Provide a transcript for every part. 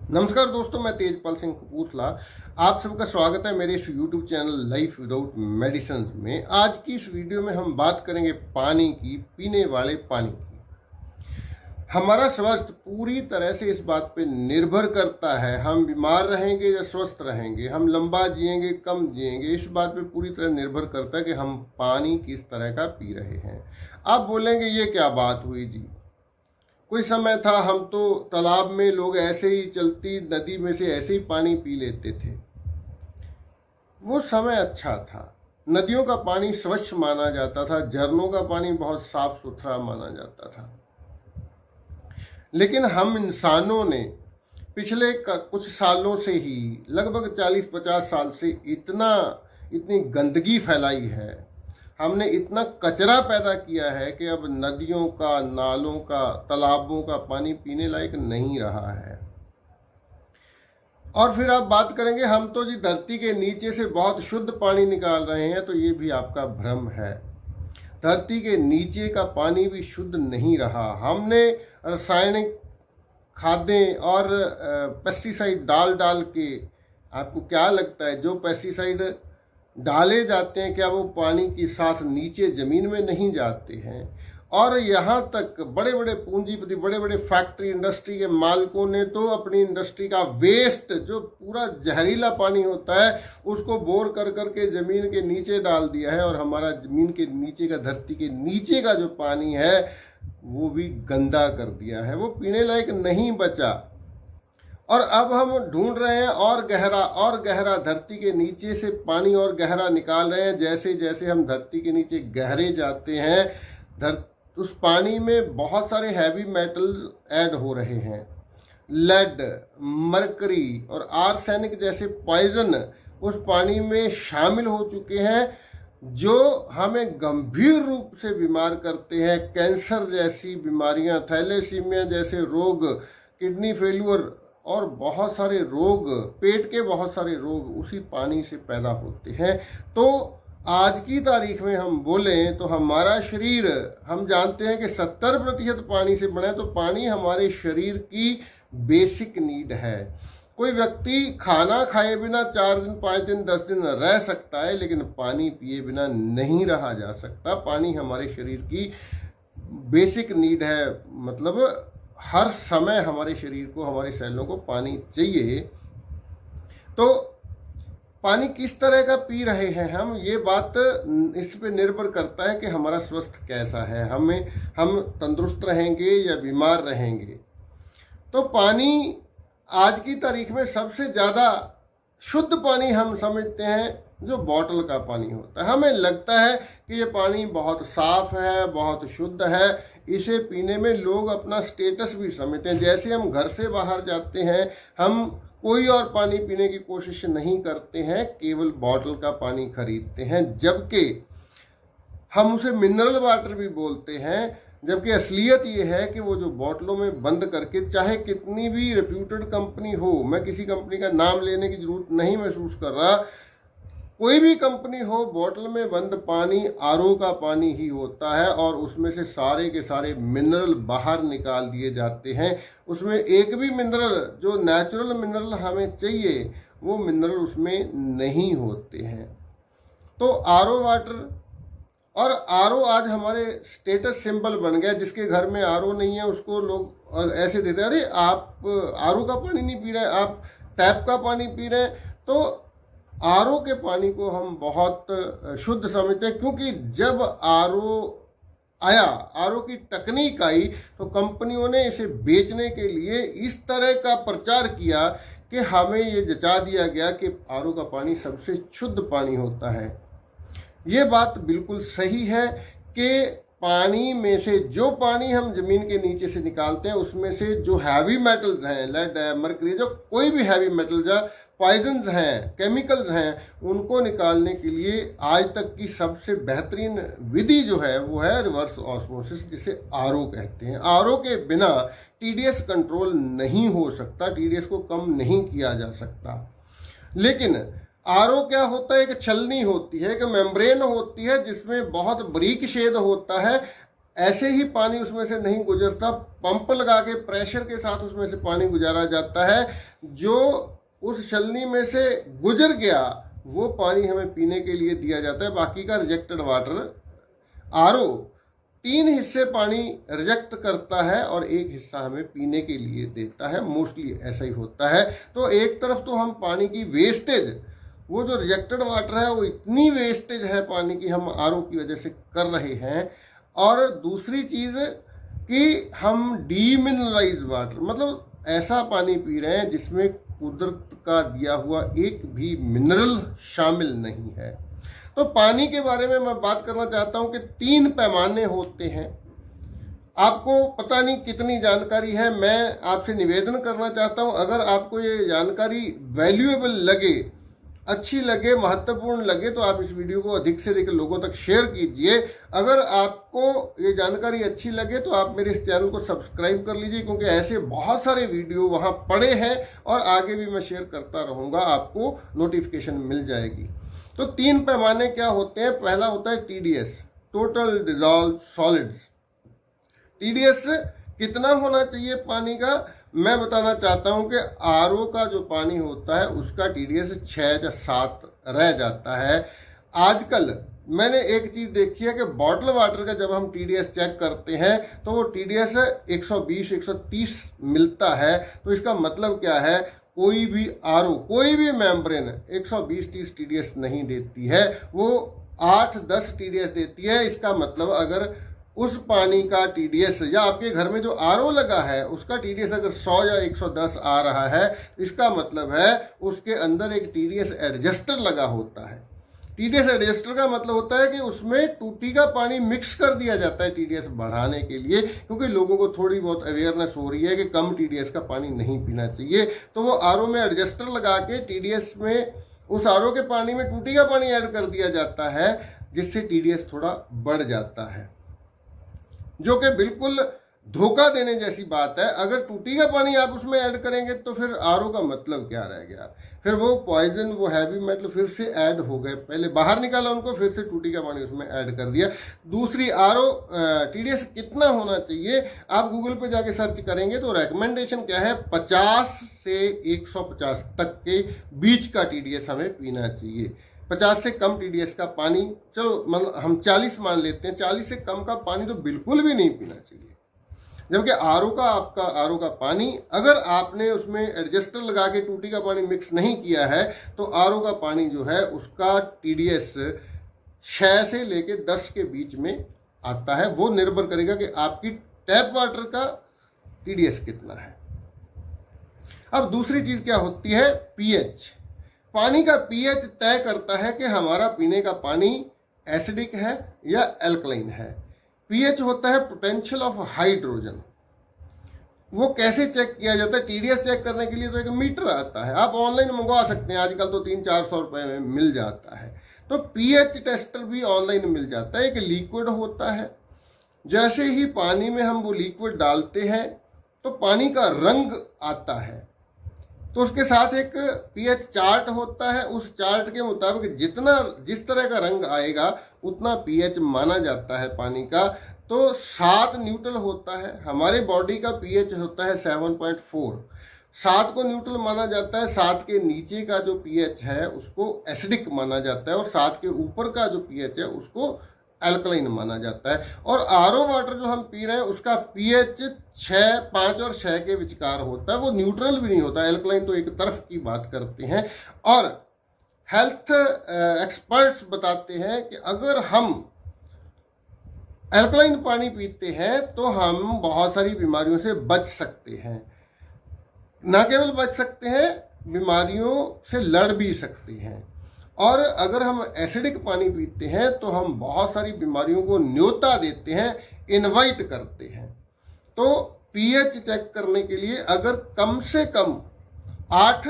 नमस्कार दोस्तों, मैं तेजपाल सिंह कपूरथला। आप सबका स्वागत है मेरे इस YouTube channel life without medicine में। आज की इस वीडियो में हम बात करेंगे पानी की, पीने वाले पानी की। हमारा स्वास्थ्य पूरी तरह से इस बात पे निर्भर करता है, हम बीमार रहेंगे या स्वस्थ रहेंगे, हम लंबा जिएंगे कम जिएंगे, इस बात पे पूरी तरह निर्भर करता है कि हम पानी किस तरह का पी रहे हैं। आप बोलेंगे ये क्या बात हुई जी, कोई समय था हम तो तालाब में लोग ऐसे ही चलती नदी में से ऐसे ही पानी पी लेते थे। वो समय अच्छा था, नदियों का पानी स्वच्छ माना जाता था, झरनों का पानी बहुत साफ सुथरा माना जाता था। लेकिन हम इंसानों ने पिछले कुछ सालों से ही, लगभग 40-50 साल से इतनी गंदगी फैलाई है, हमने इतना कचरा पैदा किया है कि अब नदियों का, नालों का, तालाबों का पानी पीने लायक नहीं रहा है। और फिर आप बात करेंगे हम तो जी धरती के नीचे से बहुत शुद्ध पानी निकाल रहे हैं, तो ये भी आपका भ्रम है। धरती के नीचे का पानी भी शुद्ध नहीं रहा। हमने रासायनिक खादें और पेस्टिसाइड डाल के, आपको क्या लगता है जो पेस्टिसाइड डाले जाते हैं क्या वो पानी की सांस नीचे जमीन में नहीं जाते हैं? और यहाँ तक बड़े बड़े पूंजीपति, बड़े बड़े फैक्ट्री इंडस्ट्री के मालिकों ने तो अपनी इंडस्ट्री का वेस्ट, जो पूरा जहरीला पानी होता है, उसको बोर कर करके जमीन के नीचे डाल दिया है। और हमारा जमीन के नीचे का, धरती के नीचे का जो पानी है वो भी गंदा कर दिया है, वो पीने लायक नहीं बचा। और अब हम ढूंढ रहे हैं और गहरा धरती के नीचे से पानी और गहरा निकाल रहे हैं। जैसे जैसे हम धरती के नीचे गहरे जाते हैं, उस पानी में बहुत सारे हैवी मेटल्स ऐड हो रहे हैं। लेड, मरकरी और आर्सेनिक जैसे पॉइजन उस पानी में शामिल हो चुके हैं, जो हमें गंभीर रूप से बीमार करते हैं। कैंसर जैसी बीमारियां, थैलेसीमिया जैसे रोग, किडनी फेल्यूर और बहुत सारे रोग, पेट के बहुत सारे रोग उसी पानी से पैदा होते हैं। तो आज की तारीख में हम बोलें तो हमारा शरीर, हम जानते हैं कि 70% पानी से बना है। तो पानी हमारे शरीर की बेसिक नीड है। कोई व्यक्ति खाना खाए बिना 4 दिन, 5 दिन, 10 दिन रह सकता है, लेकिन पानी पिए बिना नहीं रहा जा सकता। पानी हमारे शरीर की बेसिक नीड है, मतलब हर समय हमारे शरीर को, हमारे सेलों को पानी चाहिए। तो पानी किस तरह का पी रहे हैं हम, ये बात इस पे निर्भर करता है कि हमारा स्वास्थ्य कैसा है, हम तंदुरुस्त रहेंगे या बीमार रहेंगे। तो पानी आज की तारीख में सबसे ज्यादा शुद्ध पानी हम समझते हैं जो बॉटल का पानी होता है। हमें लगता है कि ये पानी बहुत साफ है, बहुत शुद्ध है, इसे पीने में लोग अपना स्टेटस भी समझते हैं। जैसे हम घर से बाहर जाते हैं, हम कोई और पानी पीने की कोशिश नहीं करते हैं, केवल बॉटल का पानी खरीदते हैं, जबकि हम उसे मिनरल वाटर भी बोलते हैं। जबकि असलियत ये है कि वो जो बोतलों में बंद करके, चाहे कितनी भी रेप्यूटेड कंपनी हो, मैं किसी कंपनी का नाम लेने की जरूरत नहीं महसूस कर रहा, कोई भी कंपनी हो, बोतल में बंद पानी आरओ का पानी ही होता है और उसमें से सारे के सारे मिनरल बाहर निकाल दिए जाते हैं। उसमें एक भी मिनरल, जो नेचुरल मिनरल हमें चाहिए, वो मिनरल उसमें नहीं होते हैं। तो आरओ वाटर, और आरओ आज हमारे स्टेटस सिंबल बन गया। जिसके घर में आरओ नहीं है उसको लोग ऐसे देते हैं, अरे आप आरओ का पानी नहीं पी रहे, आप टैप का पानी पी रहे हैं। तो आरओ के पानी को हम बहुत शुद्ध समझते हैं, क्योंकि जब आरओ आया, आरओ की तकनीक आई, तो कंपनियों ने इसे बेचने के लिए इस तरह का प्रचार किया कि हमें ये जचा दिया गया कि आरओ का पानी सबसे शुद्ध पानी होता है। ये बात बिल्कुल सही है कि पानी में से, जो पानी हम जमीन के नीचे से निकालते हैं, उसमें से जो हैवी मेटल्स हैं, लेड है, मरकरी, जो कोई भी हैवी मेटल्स है, पॉइजन्स हैं, केमिकल्स हैं, उनको निकालने के लिए आज तक की सबसे बेहतरीन विधि जो है वो है रिवर्स ऑस्मोसिस, जिसे आरओ कहते हैं। आरओ के बिना टीडीएस कंट्रोल नहीं हो सकता, टीडीएस को कम नहीं किया जा सकता। लेकिन आरओ क्या होता है, एक छलनी होती है, एक मेम्ब्रेन होती है जिसमें बहुत बारीक छेद होता है। ऐसे ही पानी उसमें से नहीं गुजरता, पंप लगा के प्रेशर के साथ उसमें से पानी गुजारा जाता है। जो उस छलनी में से गुजर गया वो पानी हमें पीने के लिए दिया जाता है। बाकी का रिजेक्टेड वाटर आरओ 3 हिस्से पानी रिजेक्ट करता है और 1 हिस्सा हमें पीने के लिए देता है। मोस्टली ऐसा ही होता है। तो एक तरफ तो हम पानी की वेस्टेज, वो जो रिजेक्टेड वाटर है वो इतनी वेस्टेज है पानी की हम आरओ की वजह से कर रहे हैं, और दूसरी चीज कि हम डीमिनरलाइज वाटर, मतलब ऐसा पानी पी रहे हैं जिसमें कुदरत का दिया हुआ एक भी मिनरल शामिल नहीं है। तो पानी के बारे में मैं बात करना चाहता हूं कि 3 पैमाने होते हैं। आपको पता नहीं कितनी जानकारी है, मैं आपसे निवेदन करना चाहता हूं, अगर आपको ये जानकारी वैल्यूएबल लगे, अच्छी लगे, महत्वपूर्ण लगे, तो आप इस वीडियो को अधिक से अधिक लोगों तक शेयर कीजिए। अगर आपको ये जानकारी अच्छी लगे तो आप मेरे इस चैनल को सब्सक्राइब कर लीजिए, क्योंकि ऐसे बहुत सारे वीडियो वहां पड़े हैं और आगे भी मैं शेयर करता रहूंगा, आपको नोटिफिकेशन मिल जाएगी। तो 3 पैमाने क्या होते हैं? पहला होता है TDS, total dissolve solids. TDS कितना होना चाहिए पानी का? मैं बताना चाहता हूं कि आरओ का जो पानी होता है उसका TDS 6 या 7 रह जाता है। आजकल मैंने एक चीज देखी है कि बॉटल वाटर का जब हम TDS चेक करते हैं तो वो TDS 120-130 मिलता है। तो इसका मतलब क्या है? कोई भी आरओ, कोई भी मेम्ब्रेन 120-130 TDS नहीं देती है, वो 8-10 TDS देती है। इसका मतलब अगर उस पानी का TDS, या आपके घर में जो आरओ लगा है उसका TDS अगर 100 या 110 आ रहा है, इसका मतलब है उसके अंदर एक TDS एडजस्टर लगा होता है। TDS एडजस्टर का मतलब होता है कि उसमें टूटी का पानी मिक्स कर दिया जाता है TDS बढ़ाने के लिए, क्योंकि लोगों को थोड़ी बहुत अवेयरनेस हो रही है कि कम TDS का पानी नहीं पीना चाहिए। तो वो आरओ में एडजस्टर लगा के TDS में, उस आरओ के पानी में टूटी का पानी ऐड कर दिया जाता है, जिससे TDS थोड़ा बढ़ जाता है, जो कि बिल्कुल धोखा देने जैसी बात है। अगर टूटी का पानी आप उसमें ऐड करेंगे तो फिर आरओ का मतलब क्या रह गया? फिर वो पॉइजन, वो हैवी मेटल फिर से ऐड हो गए, पहले बाहर निकाला उनको, फिर से टूटी का पानी उसमें ऐड कर दिया। दूसरी, आरओ TDS कितना होना चाहिए? आप गूगल पे जाके सर्च करेंगे तो रेकमेंडेशन क्या है? 50 से 150 तक के बीच का TDS हमें पीना चाहिए। 50 से कम TDS का पानी, चलो मतलब हम 40 मान लेते हैं, 40 से कम का पानी तो बिल्कुल भी नहीं पीना चाहिए। जबकि आरओ का पानी, अगर आपने उसमें एडजस्टर लगा के टूटी का पानी मिक्स नहीं किया है तो आरओ का पानी जो है उसका TDS 6 से लेके 10 के बीच में आता है। वो निर्भर करेगा कि आपकी टैप वाटर का TDS कितना है। अब दूसरी चीज क्या होती है? pH। पानी का pH तय करता है कि हमारा पीने का पानी एसिडिक है या एल्कलाइन है। pH होता है पोटेंशियल ऑफ हाइड्रोजन। वो कैसे चेक किया जाता है? TDS चेक करने के लिए तो एक मीटर आता है, आप ऑनलाइन मंगवा सकते हैं, आजकल तो 300-400 रुपए में मिल जाता है। तो pH टेस्टर भी ऑनलाइन मिल जाता है। एक लिक्विड होता है, जैसे ही पानी में हम वो लिक्विड डालते हैं तो पानी का रंग आता है, तो उसके साथ एक pH चार्ट होता है। उस चार्ट के मुताबिक जिस तरह का रंग आएगा उतना pH माना जाता है पानी का। तो 7 न्यूट्रल होता है। हमारे बॉडी का pH होता है 7.4। 7 को न्यूट्रल माना जाता है। 7 के नीचे का जो pH है उसको एसिडिक माना जाता है, और 7 के ऊपर का जो pH है उसको एल्कलाइन माना जाता है। और आरओ वाटर जो हम पी रहे हैं उसका pH 5 और 6 के विचकार होता है, वो न्यूट्रल भी नहीं होता। एल्कलाइन तो एक तरफ की बात करते हैं। और हेल्थ एक्सपर्ट्स बताते हैं कि अगर हम एल्कलाइन पानी पीते हैं तो हम बहुत सारी बीमारियों से बच सकते हैं। न केवल बच सकते हैं, बीमारियों से लड़ भी सकते हैं। और अगर हम एसिडिक पानी पीते हैं तो हम बहुत सारी बीमारियों को न्योता देते हैं, इनवाइट करते हैं। तो pH चेक करने के लिए अगर कम से कम 8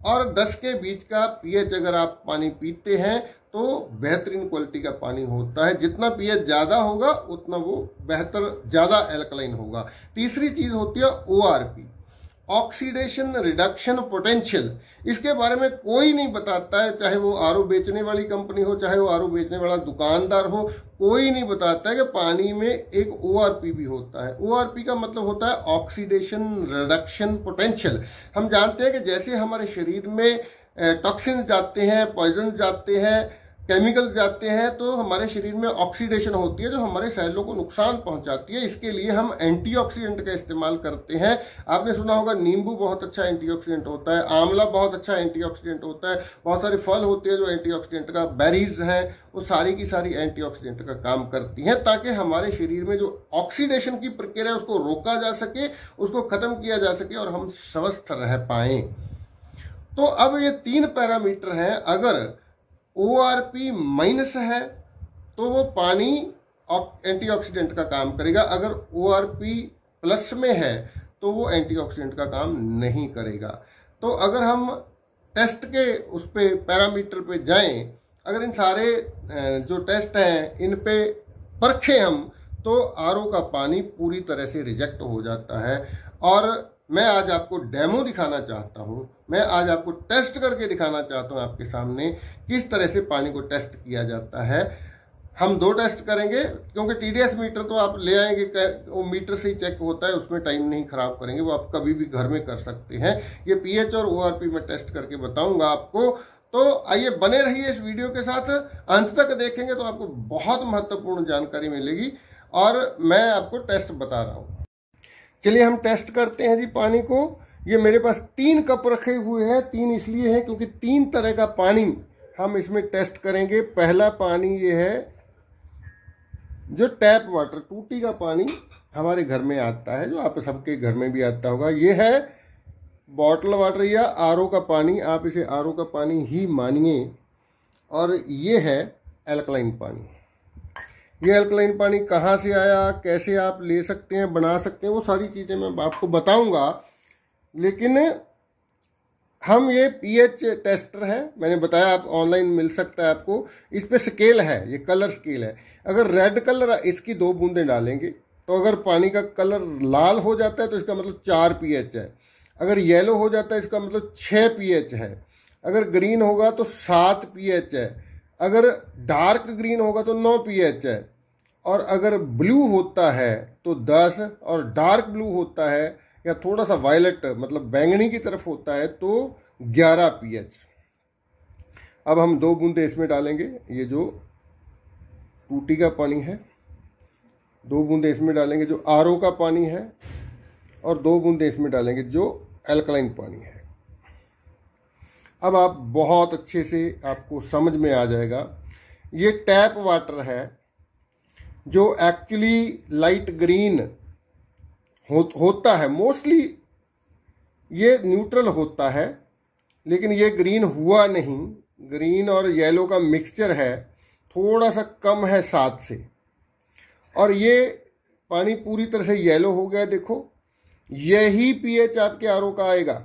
और 10 के बीच का pH अगर आप पानी पीते हैं तो बेहतरीन क्वालिटी का पानी होता है। जितना pH ज्यादा होगा उतना वो बेहतर, ज्यादा एल्कलाइन होगा। तीसरी चीज होती है ORP। ऑक्सीडेशन रिडक्शन पोटेंशियल, इसके बारे में कोई नहीं बताता है, चाहे वो आरओ बेचने वाली कंपनी हो, चाहे वो आरओ बेचने वाला दुकानदार हो, कोई नहीं बताता है कि पानी में एक ओआरपी भी होता है। ओआरपी का मतलब होता है ऑक्सीडेशन रिडक्शन पोटेंशियल। हम जानते हैं कि जैसे हमारे शरीर में टॉक्सिन जाते हैं, पॉइजन जाते हैं, केमिकल जाते हैं, तो हमारे शरीर में ऑक्सीडेशन होती है जो हमारे सेलों को नुकसान पहुंचाती है। इसके लिए हम एंटीऑक्सीडेंट का इस्तेमाल करते हैं। आपने सुना होगा नींबू बहुत अच्छा एंटीऑक्सीडेंट होता है, आंवला बहुत अच्छा एंटीऑक्सीडेंट होता है, बहुत सारे फल होते हैं जो एंटीऑक्सीडेंट का, बेरीज हैं, वो सारी की सारी एंटीऑक्सीडेंट का काम करती हैं, ताकि हमारे शरीर में जो ऑक्सीडेशन की प्रक्रिया है उसको रोका जा सके, उसको खत्म किया जा सके और हम स्वस्थ रह पाए। तो अब ये 3 पैरामीटर हैं। अगर ORP माइनस है तो वो पानी एंटीऑक्सीडेंट का काम करेगा, अगर ORP प्लस में है तो वो एंटीऑक्सीडेंट का काम नहीं करेगा। तो अगर हम टेस्ट के उस पे पैरामीटर पे जाएं, अगर इन सारे जो टेस्ट हैं इन पे परखें हम, तो आरओ का पानी पूरी तरह से रिजेक्ट हो जाता है। और मैं आज आपको डेमो दिखाना चाहता हूं, मैं आज आपको टेस्ट करके दिखाना चाहता हूं आपके सामने किस तरह से पानी को टेस्ट किया जाता है। हम 2 टेस्ट करेंगे, क्योंकि TDS मीटर तो आप ले आएंगे, वो मीटर से ही चेक होता है, उसमें टाइम नहीं खराब करेंगे, वो आप कभी भी घर में कर सकते हैं। ये pH और ORP में टेस्ट करके बताऊंगा आपको। तो आइए बने रहिए इस वीडियो के साथ, अंत तक देखेंगे तो आपको बहुत महत्वपूर्ण जानकारी मिलेगी और मैं आपको टेस्ट बता रहा हूं। चलिए हम टेस्ट करते हैं जी पानी को। ये मेरे पास 3 कप रखे हुए हैं, 3 इसलिए हैं क्योंकि 3 तरह का पानी हम इसमें टेस्ट करेंगे। पहला पानी ये है जो टैप वाटर, टूटी का पानी हमारे घर में आता है, जो आप सबके घर में भी आता होगा। ये है बॉटल वाटर या आरओ का पानी, आप इसे आरओ का पानी ही मानिए। और ये है एल्कलाइन पानी। ये एल्कलाइन पानी कहाँ से आया, कैसे आप ले सकते हैं, बना सकते हैं, वो सारी चीज़ें मैं आपको बताऊंगा। लेकिन हम ये pH टेस्टर है, मैंने बताया आप ऑनलाइन मिल सकता है आपको। इस पे स्केल है, ये कलर स्केल है। अगर रेड कलर, इसकी 2 बूंदें डालेंगे तो अगर पानी का कलर लाल हो जाता है तो इसका मतलब 4 pH है। अगर येलो हो जाता है इसका मतलब 6 pH है। अगर ग्रीन होगा तो 7 pH है। अगर डार्क ग्रीन होगा तो 9 pH है। और अगर ब्लू होता है तो 10, और डार्क ब्लू होता है या थोड़ा सा वायलेट मतलब बैंगनी की तरफ होता है तो 11 pH। अब हम 2 बूंदे इसमें डालेंगे, ये जो टूटी का पानी है, 2 बूंदे इसमें डालेंगे जो आरओ का पानी है, और 2 बूंदे इसमें डालेंगे जो एल्कलाइन पानी है। अब आप बहुत अच्छे से आपको समझ में आ जाएगा। ये टैप वाटर है जो एक्चुअली लाइट ग्रीन होता है, मोस्टली ये न्यूट्रल होता है, लेकिन ये ग्रीन हुआ नहीं। ग्रीन और येलो का मिक्सचर है, थोड़ा सा कम है 7 से, और ये पानी पूरी तरह से येलो हो गया। देखो यही pH आपके आरओ का आएगा।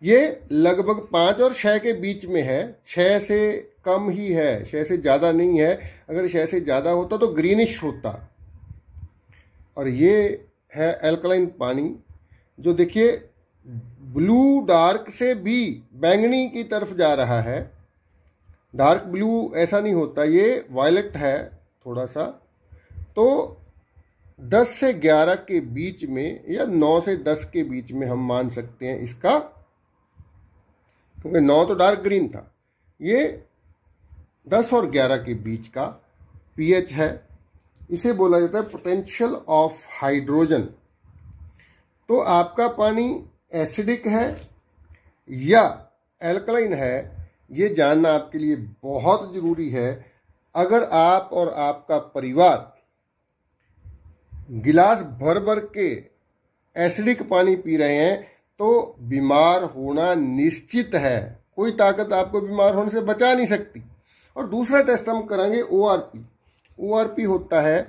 ये लगभग 5 और 6 के बीच में है, 6 से कम ही है, 6 से ज़्यादा नहीं है। अगर 6 से ज़्यादा होता तो ग्रीनिश होता। और ये है एल्कलाइन पानी, जो देखिए ब्लू डार्क से भी बैंगनी की तरफ जा रहा है। डार्क ब्लू ऐसा नहीं होता, ये वायलेट है थोड़ा सा। तो 10 से 11 के बीच में या 9 से 10 के बीच में हम मान सकते हैं इसका, क्योंकि 9 तो डार्क ग्रीन था। ये 10 और 11 के बीच का pH है। इसे बोला जाता है पोटेंशियल ऑफ हाइड्रोजन। तो आपका पानी एसिडिक है या एल्कलाइन है, ये जानना आपके लिए बहुत जरूरी है। अगर आप और आपका परिवार गिलास भर भर के एसिडिक पानी पी रहे हैं तो बीमार होना निश्चित है। कोई ताकत आपको बीमार होने से बचा नहीं सकती। और दूसरा टेस्ट हम करेंगे ORP। ORP होता है,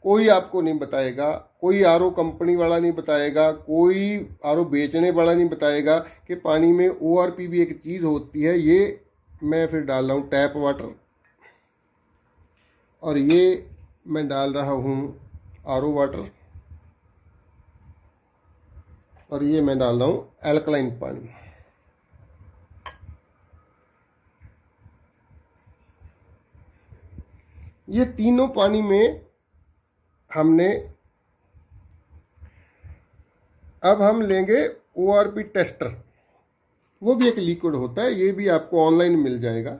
कोई आपको नहीं बताएगा, कोई आरओ कंपनी वाला नहीं बताएगा, कोई आरओ बेचने वाला नहीं बताएगा कि पानी में ORP भी एक चीज़ होती है। ये मैं फिर डाल रहा हूँ टैप वाटर, और ये मैं डाल रहा हूँ आरओ वाटर, और ये मैं डाल रहा हूं एल्कलाइन पानी। ये तीनों पानी में हमने, अब हम लेंगे ORP टेस्टर। वो भी एक लिक्विड होता है, ये भी आपको ऑनलाइन मिल जाएगा।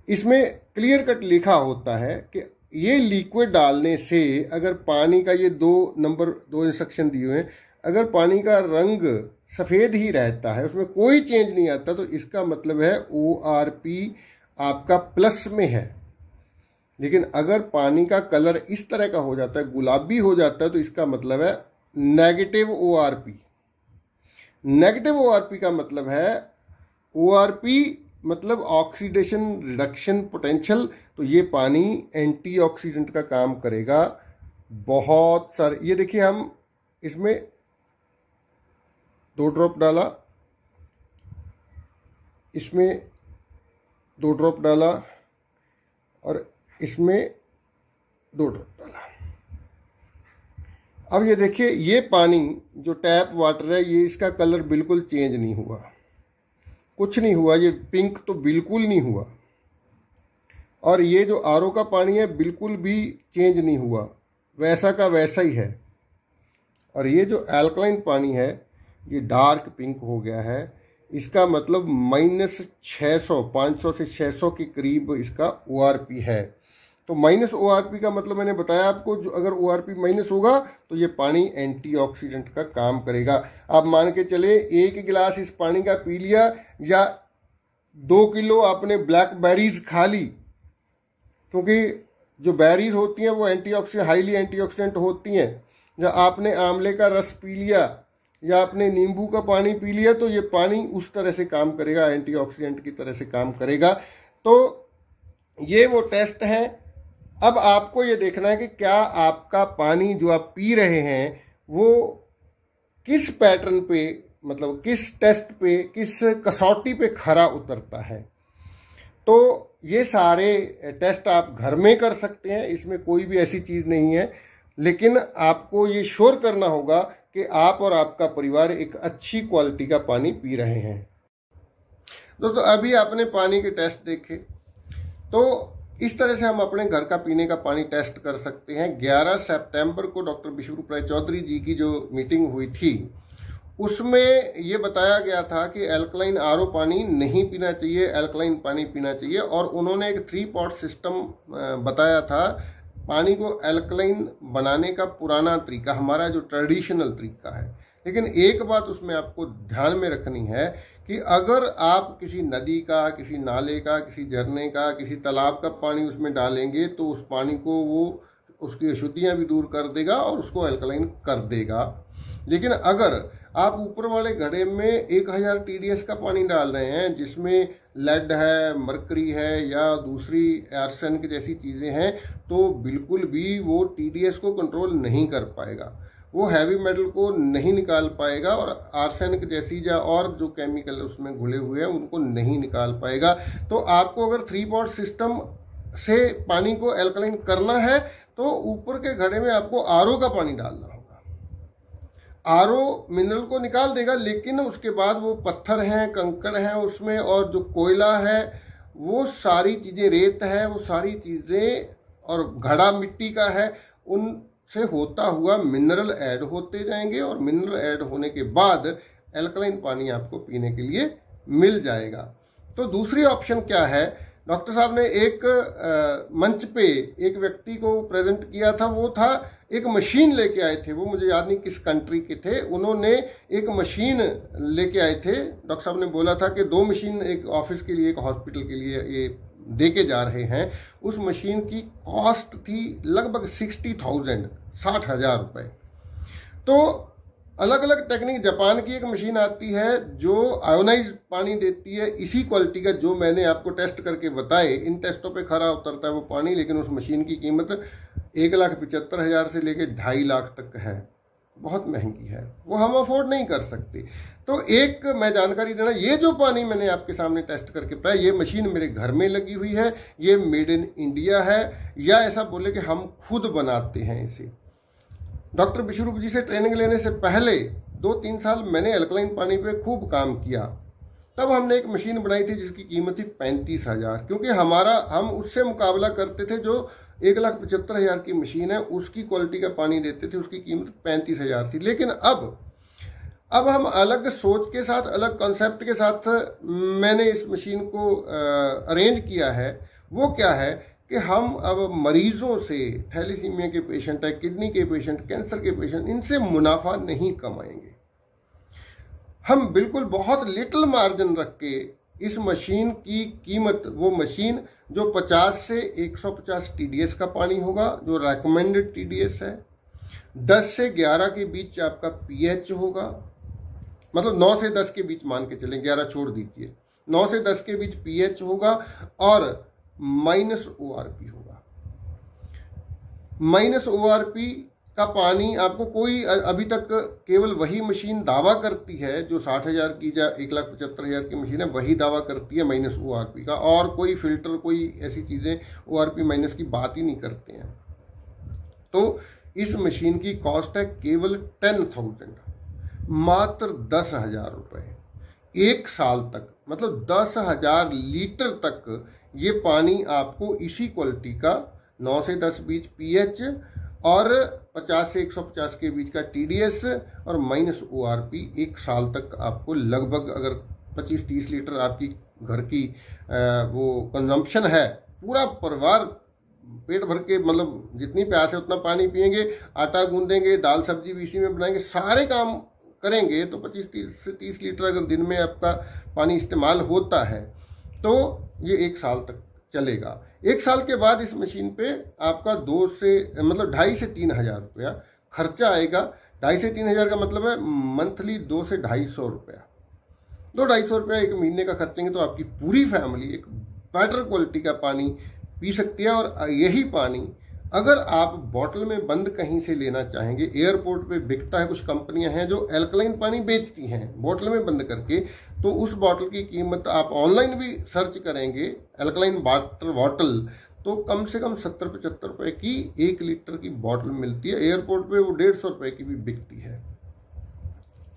इसमें क्लियर कट लिखा होता है कि ये लिक्विड डालने से अगर पानी का, ये 2 इंस्ट्रक्शन दिए हुए हैं, अगर पानी का रंग सफ़ेद ही रहता है, उसमें कोई चेंज नहीं आता, तो इसका मतलब है ORP आपका प्लस में है। लेकिन अगर पानी का कलर इस तरह का हो जाता है, गुलाबी हो जाता है, तो इसका मतलब है नेगेटिव ORP। नेगेटिव ORP का मतलब है, ORP मतलब ऑक्सीडेशन रिडक्शन पोटेंशियल, तो ये पानी एंटीऑक्सीडेंट का काम करेगा बहुत सारे। ये देखिए, हम इसमें 2 ड्रॉप डाला, इसमें 2 ड्रॉप डाला और इसमें 2 ड्रॉप डाला। अब ये देखिए, ये पानी जो टैप वाटर है, ये इसका कलर बिल्कुल चेंज नहीं हुआ, कुछ नहीं हुआ, ये पिंक तो बिल्कुल नहीं हुआ। और ये जो RO का पानी है बिल्कुल भी चेंज नहीं हुआ, वैसा का वैसा ही है। और ये जो एल्कलाइन पानी है ये डार्क पिंक हो गया है। इसका मतलब -600, 500 से 600 के करीब इसका ORP है। तो -ORP का मतलब मैंने बताया आपको, जो अगर ORP माइनस होगा तो ये पानी एंटीऑक्सीडेंट का काम करेगा। आप मान के चले 1 गिलास इस पानी का पी लिया, या 2 किलो आपने ब्लैकबेरीज खा ली, क्योंकि जो बेरीज होती हैं वो हाईली एंटीऑक्सीडेंट होती हैं, या आपने आंवले का रस पी लिया या आपने नींबू का पानी पी लिया, तो ये पानी उस तरह से काम करेगा, एंटीऑक्सीडेंट की तरह से काम करेगा। तो ये वो टेस्ट हैं। अब आपको ये देखना है कि क्या आपका पानी जो आप पी रहे हैं वो किस पैटर्न पे, मतलब किस टेस्ट पे, किस कसौटी पे खरा उतरता है। तो ये सारे टेस्ट आप घर में कर सकते हैं, इसमें कोई भी ऐसी चीज़ नहीं है। लेकिन आपको ये श्योर करना होगा कि आप और आपका परिवार एक अच्छी क्वालिटी का पानी पी रहे हैं। दोस्तों, अभी आपने पानी के टेस्ट देखे, तो इस तरह से हम अपने घर का पीने का पानी टेस्ट कर सकते हैं। 11 सितंबर को डॉक्टर विश्वरूप राय चौधरी जी की जो मीटिंग हुई थी, उसमें ये बताया गया था कि एल्कलाइन RO पानी नहीं पीना चाहिए, एल्कलाइन पानी पीना चाहिए। और उन्होंने एक 3 पॉट सिस्टम बताया था। पानी को एल्कलाइन बनाने का पुराना तरीका, हमारा जो ट्रेडिशनल तरीका है। लेकिन एक बात उसमें आपको ध्यान में रखनी है कि अगर आप किसी नदी का, किसी नाले का, किसी झरने का, किसी तालाब का पानी उसमें डालेंगे, तो उस पानी को वो उसकी अशुद्धियाँ भी दूर कर देगा और उसको एल्कलाइन कर देगा। लेकिन अगर आप ऊपर वाले घड़े में 1000 TDS का पानी डाल रहे हैं, जिसमें लेड है, मरकरी है या दूसरी आर्सेनिक जैसी चीज़ें हैं, तो बिल्कुल भी वो TDS को कंट्रोल नहीं कर पाएगा, वो हैवी मेटल को नहीं निकाल पाएगा, और आर्सेनिक जैसी या और जो केमिकल उसमें घुले हुए हैं उनको नहीं निकाल पाएगा। तो आपको अगर 3 पॉट सिस्टम से पानी को एल्कलाइन करना है, तो ऊपर के घड़े में आपको RO का पानी डालना होगा। RO मिनरल को निकाल देगा, लेकिन उसके बाद वो पत्थर हैं, कंकड़ हैं उसमें, और जो कोयला है, वो सारी चीज़ें, रेत है, वो सारी चीज़ें, और घड़ा मिट्टी का है, उनसे होता हुआ मिनरल ऐड होते जाएंगे, और मिनरल ऐड होने के बाद एल्कलाइन पानी आपको पीने के लिए मिल जाएगा। तो दूसरी ऑप्शन क्या है, डॉक्टर साहब ने एक मंच पे एक व्यक्ति को प्रेजेंट किया था। वो था, एक मशीन लेके आए थे, वो मुझे याद नहीं किस कंट्री के थे, उन्होंने एक मशीन लेके आए थे। डॉक्टर साहब ने बोला था कि 2 मशीन एक ऑफिस के लिए, एक हॉस्पिटल के लिए ये दे के जा रहे हैं। उस मशीन की कॉस्ट थी लगभग 60,000 रुपये। तो अलग अलग टेक्निक, जापान की एक मशीन आती है जो आयोनाइज पानी देती है, इसी क्वालिटी का जो मैंने आपको टेस्ट करके बताए, इन टेस्टों पे खरा उतरता है वो पानी। लेकिन उस मशीन की कीमत 1,75,000 से लेकर 2.5 लाख तक है, बहुत महंगी है, वो हम अफोर्ड नहीं कर सकते। तो एक मैं जानकारी देना, ये जो पानी मैंने आपके सामने टेस्ट करके बताया, ये मशीन मेरे घर में लगी हुई है, ये मेड इन इंडिया है, या ऐसा बोले कि हम खुद बनाते हैं इसे। डॉक्टर विश्वरूप जी से ट्रेनिंग लेने से पहले 2-3 साल मैंने अल्कलाइन पानी पे खूब काम किया। तब हमने एक मशीन बनाई थी जिसकी कीमत थी 35,000, क्योंकि हम उससे मुकाबला करते थे जो 1,75,000 की मशीन है, उसकी क्वालिटी का पानी देते थे, उसकी कीमत 35,000 थी। लेकिन अब हम अलग सोच के साथ, अलग कॉन्सेप्ट के साथ मैंने इस मशीन को अरेंज किया है। वो क्या है कि हम अब मरीजों से, थैलीसीमिया के पेशेंट है, किडनी के पेशेंट, कैंसर के पेशेंट, इनसे मुनाफा नहीं कमाएंगे। हम बिल्कुल बहुत लिटिल मार्जिन रख के इस मशीन की कीमत, वो मशीन जो 50 से 150 TDS का पानी होगा, जो रेकमेंडेड TDS है, 10 से 11 के बीच आपका pH होगा, मतलब 9 से 10 के बीच मान के चलें, 11 छोड़ दीजिए, 9 से 10 के बीच pH होगा और -ORP होगा। -ORP का पानी आपको कोई, अभी तक केवल वही मशीन दावा करती है जो 60,000 की या 1,75,000 की मशीन है, वही दावा करती है -ORP का, और कोई फिल्टर, कोई ऐसी चीजें ORP- की बात ही नहीं करते हैं। तो इस मशीन की कॉस्ट है केवल 10,000, मात्र 10,000 रुपए 1 साल तक, मतलब 10,000 लीटर तक ये पानी आपको इसी क्वालिटी का 9 से 10 बीच pH और 50 से 150 के बीच का TDS और -ORP 1 साल तक आपको लगभग, अगर 25-30 लीटर आपकी घर की वो कंजम्पशन है, पूरा परिवार पेट भर के, मतलब जितनी प्यास है उतना पानी पिएंगे, आटा गूंदेंगे, दाल सब्जी भी इसी में बनाएंगे, सारे काम करेंगे तो 25 से 30 लीटर अगर दिन में आपका पानी इस्तेमाल होता है तो ये 1 साल तक चलेगा। 1 साल के बाद इस मशीन पे आपका 2,500 से 3,000 रुपया खर्चा आएगा। 2,500 से 3,000 का मतलब है मंथली 200 से 250 रुपया, 200-250 रुपया एक महीने का खर्चेंगे तो आपकी पूरी फैमिली एक बेटर क्वालिटी का पानी पी सकती है। और यही पानी अगर आप बॉटल में बंद कहीं से लेना चाहेंगे, एयरपोर्ट पे बिकता है, कुछ कंपनियां हैं जो अल्कलाइन पानी बेचती हैं बॉटल में बंद करके, तो उस बॉटल की कीमत आप ऑनलाइन भी सर्च करेंगे अल्कलाइन वाटर बॉटल, तो कम से कम 70-75 रुपए की 1 लीटर की बॉटल मिलती है। एयरपोर्ट पे वो 150 रुपए की भी बिकती है।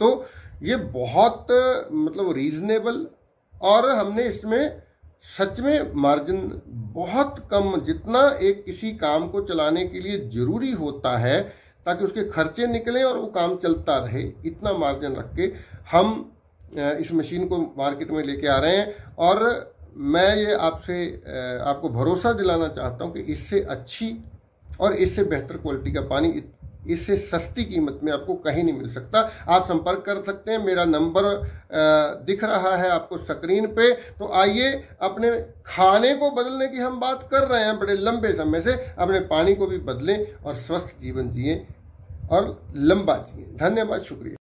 तो ये बहुत मतलब रीजनेबल, और हमने इसमें सच में मार्जिन बहुत कम, जितना एक किसी काम को चलाने के लिए जरूरी होता है ताकि उसके खर्चे निकले और वो काम चलता रहे, इतना मार्जिन रख के हम इस मशीन को मार्केट में लेके आ रहे हैं। और मैं ये आपको भरोसा दिलाना चाहता हूं कि इससे अच्छी और इससे बेहतर क्वालिटी का पानी इससे सस्ती कीमत में आपको कहीं नहीं मिल सकता। आप संपर्क कर सकते हैं, मेरा नंबर दिख रहा है आपको स्क्रीन पे। तो आइए, अपने खाने को बदलने की हम बात कर रहे हैं बड़े लंबे समय से, अपने पानी को भी बदलें और स्वस्थ जीवन जिए और लंबा जिए। धन्यवाद, शुक्रिया।